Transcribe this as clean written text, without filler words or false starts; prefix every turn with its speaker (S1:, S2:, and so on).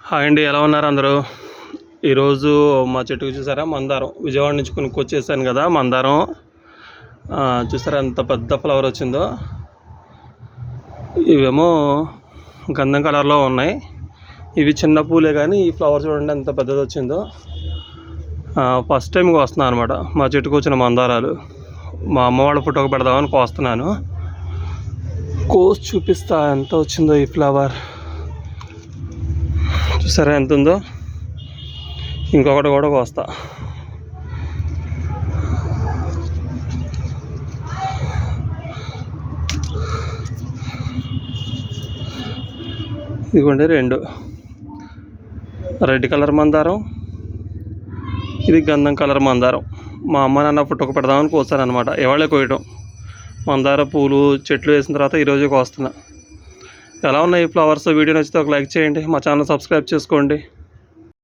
S1: Hi అండి, ఎలా ఉన్నారు అందరూ? ఈరోజు మా చెట్టుకు చూసారా మందారం, విజయవాడ నుంచి కొనుక్కొచ్చేసాను కదా మందారం. చూసారా ఎంత పెద్ద ఫ్లవర్ వచ్చిందో. ఇవేమో గంధం కలర్లో ఉన్నాయి. ఇవి చిన్న పూలే కానీ ఈ ఫ్లవర్ చూడండి ఎంత పెద్దది వచ్చిందో. ఫస్ట్ టైం కోస్తున్నాను అనమాట మా చెట్టుకు వచ్చిన మందారాలు. మా అమ్మ వాళ్ళ ఫోటోకి పెడదామని కోస్తున్నాను. కోసి చూపిస్తా ఎంత వచ్చిందో ఈ ఫ్లవర్. చూసారా ఎంత ఉందో. ఇంకొకటి కూడా కోస్తా. ఇదిగోండి రెండు, రెడ్ కలర్ మందారం, ఇది గంధం కలర్ మందారం. మా అమ్మ నాన్న ఫోటోకి పెడదామని కోస్తాను అనమాట. ఇవాళే కోయటం. మందార పూలు చెట్లు వేసిన తర్వాత ఈరోజే కోస్తున్నా. ఎలా ఉన్నాయి ఈ ఫ్లవర్స్? వీడియో నచ్చితే ఒక లైక్ చేయండి, మా ఛానల్ సబ్స్క్రైబ్ చేసుకోండి.